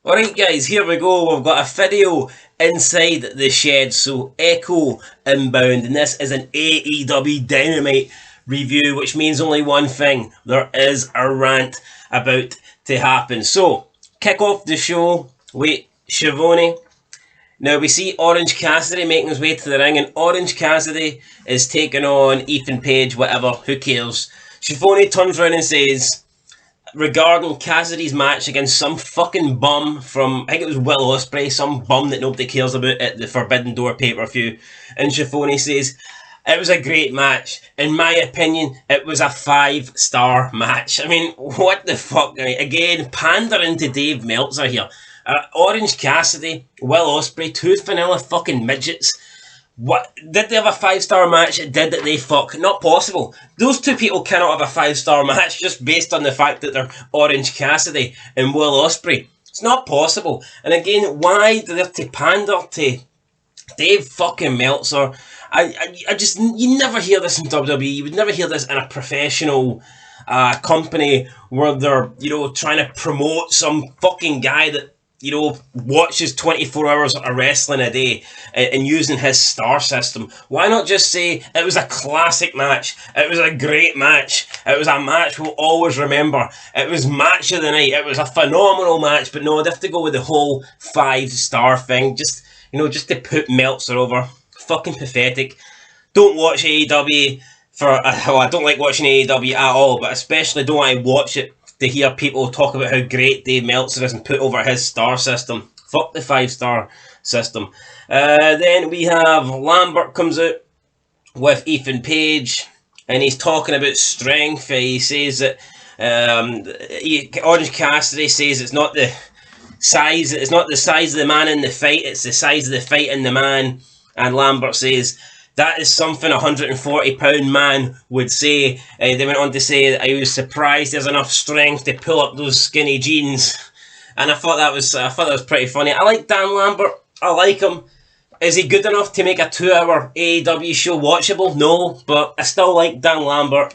Alright guys, here we go. We've got a video inside the shed. So Aew inbound, and this is an Aew Dynamite review, which means only one thing. There is a rant about to happen. So, kick off the show with Schiavone. Now we see Orange Cassidy making his way to the ring, and Orange Cassidy is taking on Ethan Page, whatever, who cares. Schiavone turns around and says, regarding Cassidy's match against some fucking bum from, I think it was Will Ospreay, some bum that nobody cares about at the Forbidden Door pay-per-view, and Schiavone says, it was a great match. In my opinion, it was a 5-star match. I mean, what the fuck? Again, pandering to Dave Meltzer here. Orange Cassidy, Will Ospreay, two vanilla fucking midgets. What? Did they have a 5-star match? It did that they fuck. Not possible. Those two people cannot have a 5-star match just based on the fact that they're Orange Cassidy and Will Ospreay. It's not possible. And again, why do they have to pander to Dave fucking Meltzer? I just, you never hear this in WWE. You would never hear this in a professional company where they're, trying to promote some fucking guy that, watches 24 hours of wrestling a day and using his star system. Why not just say, it was a classic match, it was a great match, it was a match we'll always remember, it was match of the night, it was a phenomenal match. But no, they have to go with the whole 5-star thing, just to put Meltzer over. Fucking pathetic. Don't watch AEW I don't like watching AEW at all, but especially don't want to watch it to hear people talk about how great Dave Meltzer is and put over his star system. Fuck the 5-star system. Then we have Lambert comes out with Ethan Page, and he's talking about strength. He says that Orange Cassidy says it's not the size of the man in the fight, it's the size of the fight in the man. And Lambert says, that is something a 140-pound man would say. They went on to say that I was surprised there's enough strength to pull up those skinny jeans. And I thought that was pretty funny. I like Dan Lambert. I like him. Is he good enough to make a 2-hour AEW show watchable? No, but I still like Dan Lambert.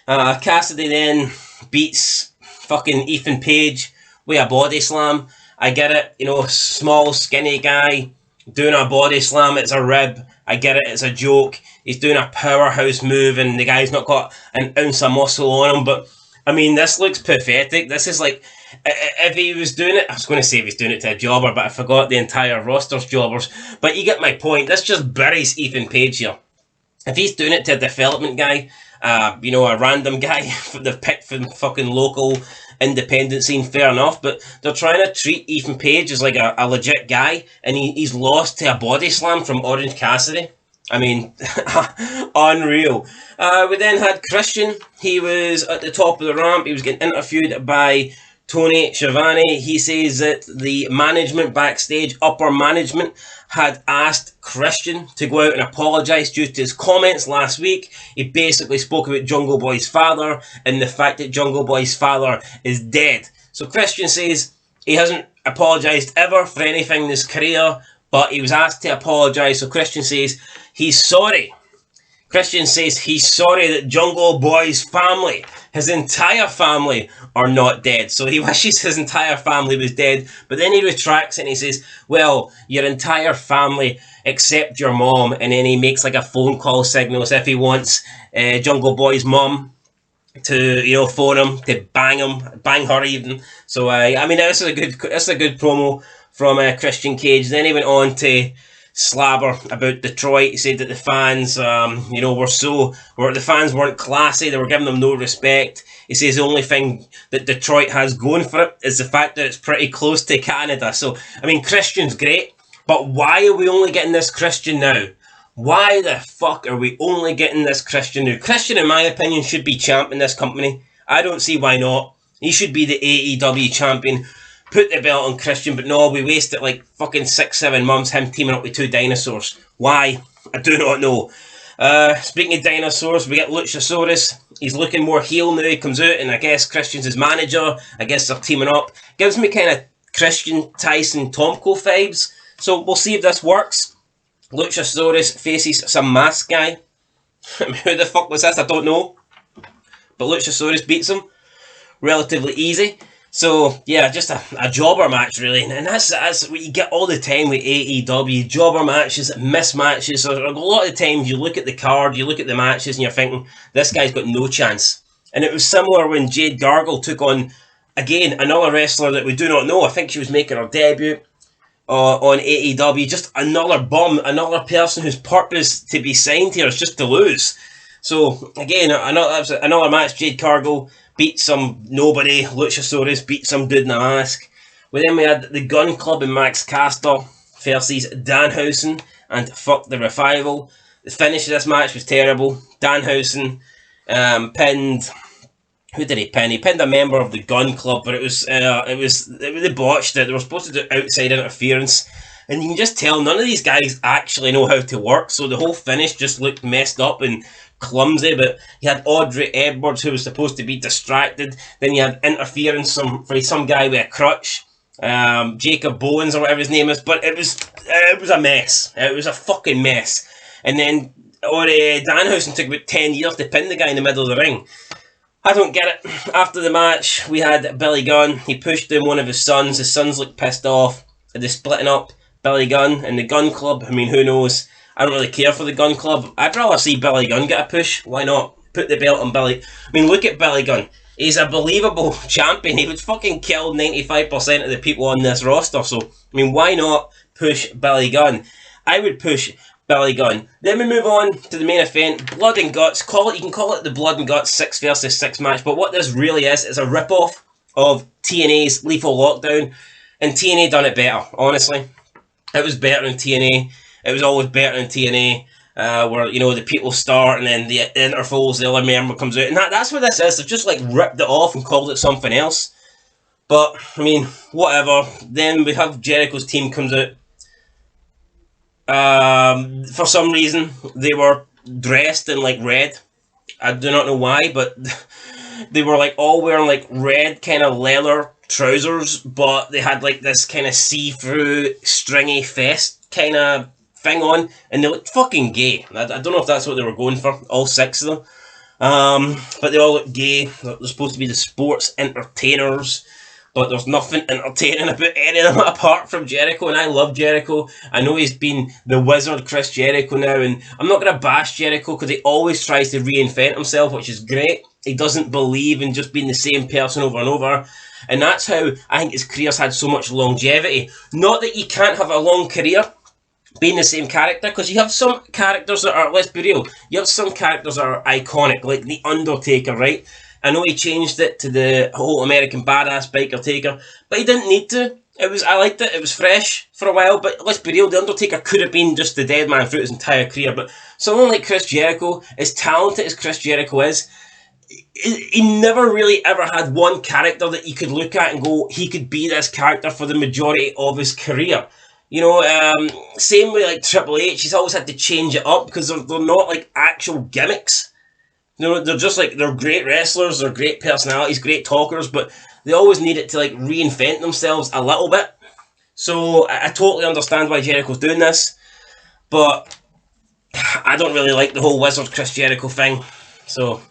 Cassidy then beats fucking Ethan Page with a body slam. I get it, small, skinny guy doing a body slam. It's a rib. I get it, it's a joke. He's doing a powerhouse move and the guy's not got an ounce of muscle on him. But, I mean, this looks pathetic. This is like, if he was doing it, I was going to say if he's doing it to a jobber, but I forgot the entire roster's jobbers. But you get my point. This just buries Ethan Page here. If he's doing it to a development guy, a random guy they've picked from fucking local independent scene, fair enough, but they're trying to treat Ethan Page as like a legit guy, and he's lost to a body slam from Orange Cassidy. I mean, unreal. We then had Christian. He was at the top of the ramp. He was getting interviewed by Tony Schiavone. He says that the management backstage, upper management, had asked Christian to go out and apologise due to his comments last week. He basically spoke about Jungle Boy's father and the fact that Jungle Boy's father is dead. So Christian says he hasn't apologised ever for anything in his career, but he was asked to apologise. So Christian says he's sorry. Christian says he's sorry that Jungle Boy's family, his entire family, are not dead. So he wishes his entire family was dead, but then he retracts and he says, well, your entire family except your mom, and then he makes like a phone call signal as if he wants Jungle Boy's mom to phone him, to bang her even. So I mean, this is a good promo from Christian Cage. Then he went on to slabber about Detroit. He said that the fans, the fans weren't classy. They were giving them no respect. He says the only thing that Detroit has going for it is the fact that it's pretty close to Canada. So, I mean, Christian's great, but why are we only getting this Christian now? Why the fuck are we only getting this Christian now? Christian, in my opinion, should be champ in this company. I don't see why not. He should be the AEW champion. Put the belt on Christian, but no, we wasted like fucking 6-7 months him teaming up with two dinosaurs. Why? I do not know. Speaking of dinosaurs, we get Luchasaurus. He's looking more heel now. He comes out, and I guess Christian's his manager. I guess they're teaming up. Gives me kind of Christian, Tyson, Tomko vibes. So we'll see if this works. Luchasaurus faces some masked guy. Who the fuck was this? I don't know. But Luchasaurus beats him relatively easy. So yeah, just a jobber match really, and that's what you get all the time with AEW jobber matches, mismatches. So a lot of the times you look at the card, you look at the matches, and you're thinking this guy's got no chance. And it was similar when Jade Gargle took on again another wrestler that we do not know. I think she was making her debut on AEW. Just another bum, another person whose purpose to be signed here is just to lose. So again, another match. Jade Cargill beat some nobody. Luchasaurus beat some dude in a mask. Then we had the Gun Club and Max Caster versus Danhausen and Fuck the Revival. The finish of this match was terrible. Danhausen pinned. Who did he pin? He pinned a member of the Gun Club, but it was they botched it. They were supposed to do outside interference, and you can just tell none of these guys actually know how to work. So the whole finish just looked messed up and clumsy. But you had Audrey Edwards, who was supposed to be distracted. Then you had interference from some guy with a crutch, Jacob Bowens or whatever his name is. But it was a mess. It was a fucking mess. And then Danhausen took about 10 years to pin the guy in the middle of the ring. I don't get it. After the match, we had Billy Gunn. He pushed in one of his sons. His sons looked pissed off. They're splitting up Billy Gunn and the Gun Club. I mean, who knows? I don't really care for the Gun Club. I'd rather see Billy Gunn get a push. Why not? Put the belt on Billy. I mean, look at Billy Gunn. He's a believable champion. He would fucking kill 95% of the people on this roster. So, I mean, why not push Billy Gunn? I would push Billy Gunn. Then we move on to the main event, Blood and Guts. You can call it the Blood and Guts 6 versus 6 match, but what this really is a rip-off of TNA's Lethal Lockdown, and TNA done it better, honestly. It was better than TNA. It was always better than TNA, where, the people start and then the intervals, the other member comes out, and that's what this is. They've just, ripped it off and called it something else. But, I mean, whatever. Then we have Jericho's team comes out. For some reason, they were dressed in red. I do not know why, but they were all wearing red kind of leather trousers, but they had this kind of see-through stringy vest kind of thing on, and they looked fucking gay. I don't know if that's what they were going for, all 6 of them. But they all look gay. They're supposed to be the sports entertainers. But there's nothing entertaining about any of them apart from Jericho, and I love Jericho. I know he's been the wizard Chris Jericho now, and I'm not going to bash Jericho because he always tries to reinvent himself, which is great. He doesn't believe in just being the same person over and over, and that's how I think his career's had so much longevity. Not that you can't have a long career being the same character, because you have some characters that are, let's be real, you have some characters that are iconic, like The Undertaker, right? I know he changed it to the whole American Badass Biker Taker, but he didn't need to. I liked it. It was fresh for a while, but let's be real, The Undertaker could have been just the dead man throughout his entire career. But someone like Chris Jericho, as talented as Chris Jericho is, he never really ever had one character that you could look at and go, he could be this character for the majority of his career. Same with Triple H, he's always had to change it up because they're not actual gimmicks. They're just they're great wrestlers, they're great personalities, great talkers, but they always need it to reinvent themselves a little bit. So I totally understand why Jericho's doing this, but I don't really like the whole wizard Chris Jericho thing. So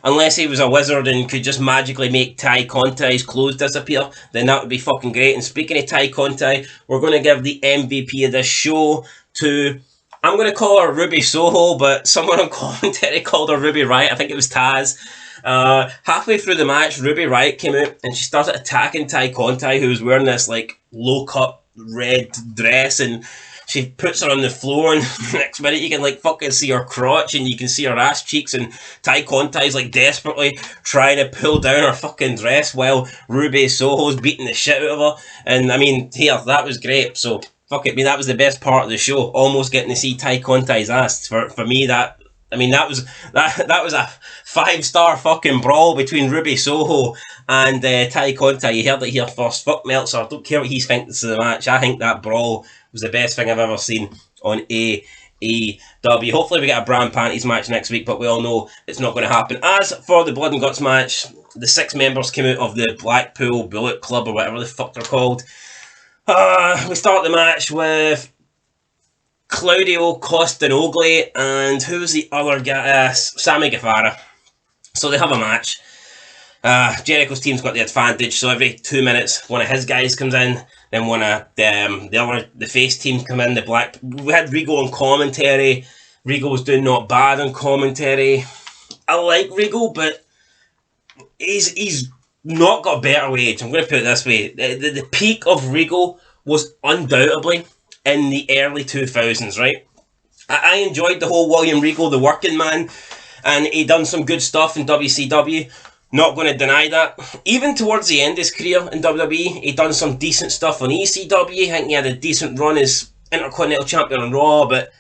unless he was a wizard and could just magically make Ty Contai's clothes disappear, then that would be fucking great. And speaking of Ty Conti, we're going to give the MVP of this show to, I'm going to call her Ruby Soho, but someone on commentary called her Ruby Riott. I think it was Taz. Halfway through the match, Ruby Riott came out and she started attacking Ty Conti, who was wearing this low-cut red dress, and she puts her on the floor, and the next minute you can fucking see her crotch and you can see her ass cheeks, and Ty Conti's desperately trying to pull down her fucking dress while Ruby Soho's beating the shit out of her. And I mean, here, that was great. So fuck it, I mean, that was the best part of the show, almost getting to see Ty Conti's ass. For me, that was a 5-star fucking brawl between Ruby Soho and Ty Conti. You heard it here first. Fuck Meltzer, I don't care what he thinks of the match. I think that brawl was the best thing I've ever seen on AEW. Hopefully we get a brand panties match next week, but we all know it's not going to happen. As for the Blood and Guts match, the 6 members came out of the Blackpool Bullet Club, or whatever the fuck they're called. We start the match with Claudio Costinogli and who's the other guy? Sammy Guevara. So they have a match. Jericho's team's got the advantage, so every 2 minutes, one of his guys comes in, then one of the face team come in. We had Regal on commentary. Regal was doing not bad on commentary. I like Regal, but he's not got a better wage. I'm going to put it this way: the peak of Regal was undoubtedly in the early 2000s, right? I enjoyed the whole William Regal, the working man, and he done some good stuff in WCW. Not going to deny that. Even towards the end of his career in WWE, he done some decent stuff on ECW. I think he had a decent run as Intercontinental Champion on Raw, but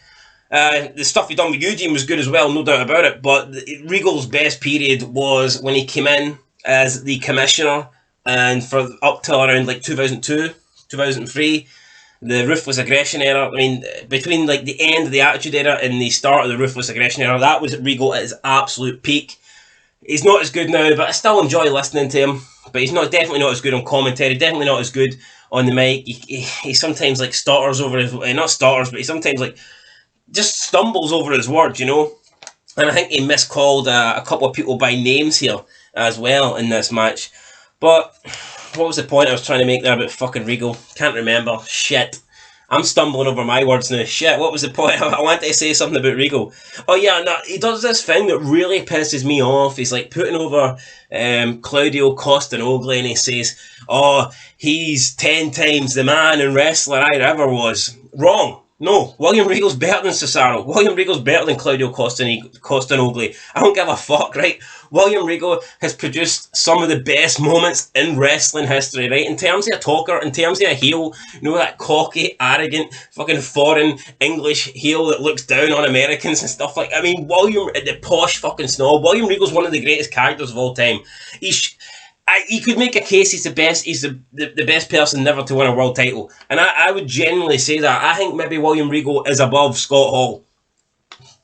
the stuff he done with Eugene was good as well, no doubt about it. But Regal's best period was when he came in as the commissioner, and for up till around like 2002, 2003, the Ruthless Aggression era. I mean, between like the end of the Attitude Era and the start of the Ruthless Aggression era, that was Regal at his absolute peak. He's not as good now, but I still enjoy listening to him. But he's definitely not as good on commentary, definitely not as good on the mic. He sometimes like stutters over his, not stutters, but he sometimes like just stumbles over his words, you know. And I think he miscalled a couple of people by names here as well in this match. But what was the point I was trying to make there about fucking Regal? Can't remember. Shit. I'm stumbling over my words now. Shit, what was the point? I wanted to say something about Regal. Oh yeah, no, he does this thing that really pisses me off. He's like putting over Claudio Castagnoli, and he says, oh, he's 10 times the man and wrestler I ever was. Wrong. No, William Regal's better than Cesaro. William Regal's better than Claudio Castagnoli. I don't give a fuck, right? William Regal has produced some of the best moments in wrestling history, right? In terms of a talker, in terms of a heel, you know, that cocky, arrogant, fucking foreign English heel that looks down on Americans and stuff like that. I mean, the posh fucking snob, William Regal's one of the greatest characters of all time. You could make a case he's the best. He's the best person never to win a world title, and I would genuinely say that. I think maybe William Regal is above Scott Hall.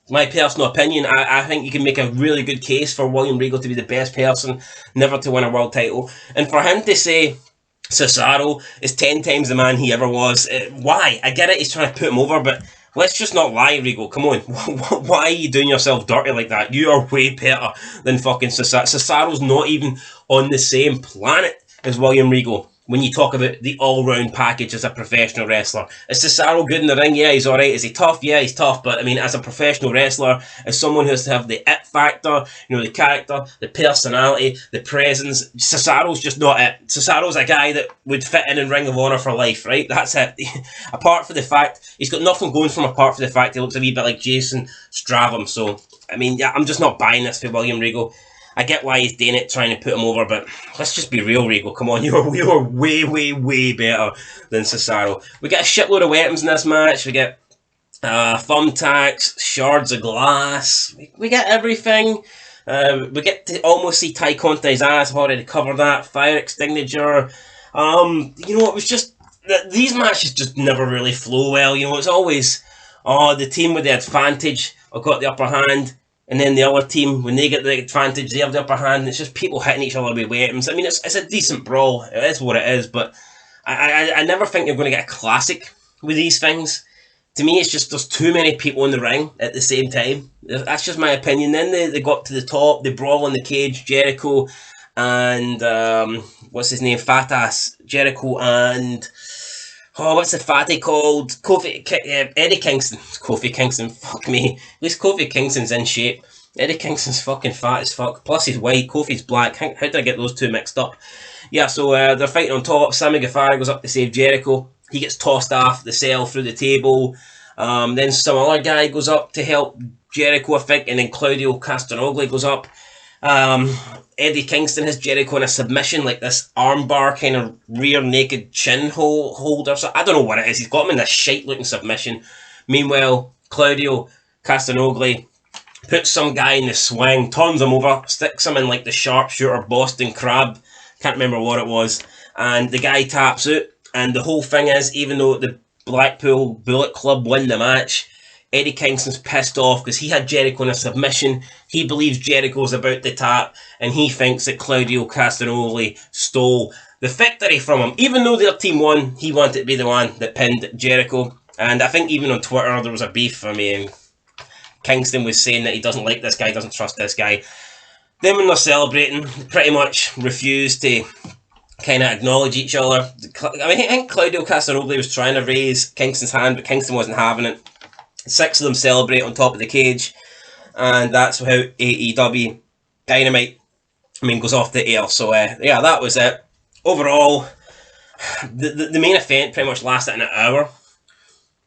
My personal opinion. I think you can make a really good case for William Regal to be the best person never to win a world title, and for him to say Cesaro is 10 times the man he ever was. Why? I get it. He's trying to put him over, but let's just not lie, Regal. Come on. Why are you doing yourself dirty like that? You are way better than fucking Cesaro. Cesaro's not even on the same planet as William Regal when you talk about the all-round package as a professional wrestler. Is Cesaro good in the ring? Yeah, he's alright. Is he tough? Yeah, he's tough. But, I mean, as a professional wrestler, as someone who has to have the it factor, you know, the character, the personality, the presence, Cesaro's just not it. Cesaro's a guy that would fit in Ring of Honor for life, right? That's it. Apart from the fact, he's got nothing going for him apart from the fact he looks a wee bit like Jason Stratham. So, I mean, yeah, I'm just not buying this for William Regal. I get why he's doing it, trying to put him over, but let's just be real, Regal. Come on, you are way, way, way better than Cesaro. We get a shitload of weapons in this match. We get thumbtacks, shards of glass. We get everything. We get to almost see Ty Conti's ass. I've already covered that. Fire extinguisher. You know, it was just these matches just never really flow well. You know, it's always the team with the advantage have got the upper hand. And then the other team, when they get the advantage, they have the upper hand. It's just people hitting each other with weapons. I mean, it's a decent brawl. It is what it is. But I never think you're going to get a classic with these things. To me, it's just there's too many people in the ring at the same time. That's just my opinion. Then they got to the top. They brawl in the cage. Jericho and what's his name? Fat ass Jericho and what's the fatty called? Eddie Kingston. Kofi Kingston. Fuck me. At least Kofi Kingston's in shape. Eddie Kingston's fucking fat as fuck. Plus he's white. Kofi's black. How did I get those two mixed up? Yeah, so they're fighting on top. Sammy Guevara goes up to save Jericho. He gets tossed off the cell through the table. Then some other guy goes up to help Jericho, I think, and then Claudio Castagnoli goes up. Eddie Kingston has Jericho in a submission, like this armbar kind of rear naked chin holder. So I don't know what it is. He's got him in this shite looking submission. Meanwhile, Claudio Castagnoli puts some guy in the swing, turns him over, sticks him in like the sharpshooter Boston Crab. Can't remember what it was. And the guy taps out. And the whole thing is, even though the Blackpool Bullet Club win the match, Eddie Kingston's pissed off because he had Jericho in a submission. He believes Jericho's about to tap, and he thinks that Claudio Castagnoli stole the victory from him. Even though their team won, he wanted to be the one that pinned Jericho. And I think even on Twitter there was a beef for me, and Kingston was saying that he doesn't like this guy, doesn't trust this guy. Then when they're celebrating, they pretty much refuse to kind of acknowledge each other. I think Claudio Castagnoli was trying to raise Kingston's hand, but Kingston wasn't having it. 6 of them celebrate on top of the cage, and that's how AEW Dynamite, goes off the air. So yeah, that was it. Overall, the main event pretty much lasted an hour.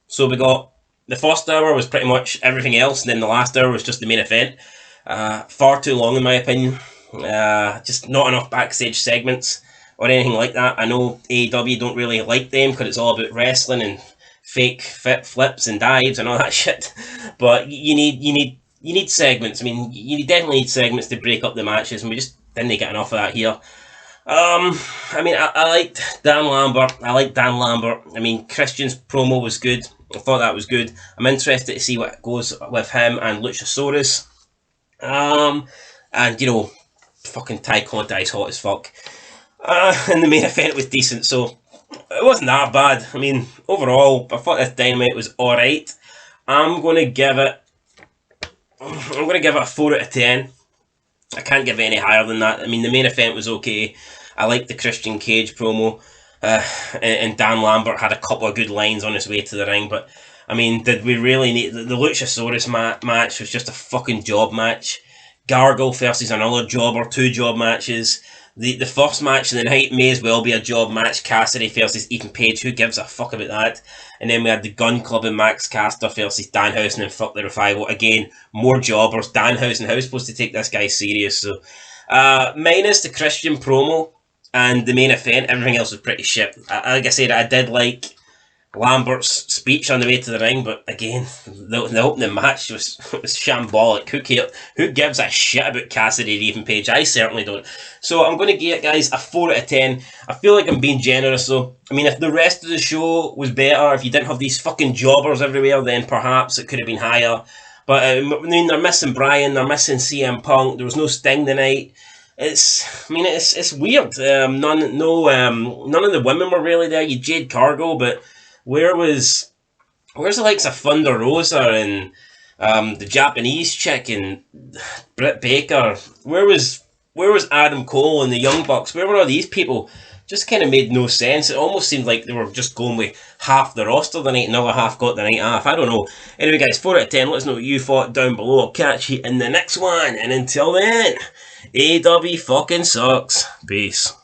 So we got the first hour was pretty much everything else, and then the last hour was just the main event. Far too long in my opinion. Just not enough backstage segments or anything like that. I know AEW don't really like them because it's all about wrestling and fake flips and dives and all that shit. But you need segments. You definitely need segments to break up the matches, and we just didn't get enough of that here. I liked Dan Lambert. Christian's promo was good. I thought that was good. I'm interested to see what goes with him and Luchasaurus. And fucking Ty Conti's hot as fuck. And the main event was decent, so it wasn't that bad. Overall, I thought this Dynamite was alright. I'm gonna give it a 4 out of 10. I can't give it any higher than that. The main event was okay. I liked the Christian Cage promo. And Dan Lambert had a couple of good lines on his way to the ring, but did we really need the Luchasaurus match? Was just a fucking job match. Gargle versus another job or 2 job matches. The first match of the night may as well be a job match. Cassidy versus Ethan Page. Who gives a fuck about that? And then we had the Gun Club and Max Caster versus Danhausen and Fuck the Revival. Again, more jobbers. Danhausen, how supposed to take this guy serious? So, minus the Christian promo and the main event, everything else was pretty shit. Like I said, I did like Lambert's speech on the way to the ring, but again, the opening match was shambolic. Who gives a shit about Cassidy and Ethan Page? I certainly don't. So I'm going to give it, guys, a 4 out of 10. I feel like I'm being generous, though. If the rest of the show was better, if you didn't have these fucking jobbers everywhere, then perhaps it could have been higher. But they're missing Bryan, they're missing CM Punk. There was no Sting tonight. It's weird. None of the women were really there. You Jade Cargill, but where's the likes of Thunder Rosa and the Japanese chick and Britt Baker? Where was Adam Cole and the Young Bucks? Where were all these people? Just kind of made no sense. It almost seemed like they were just going with half the roster the night, another half got the night off. I don't know. Anyway, guys, 4 out of 10. Let us know what you thought down below. I'll catch you in the next one. And until then, AEW fucking sucks. Peace.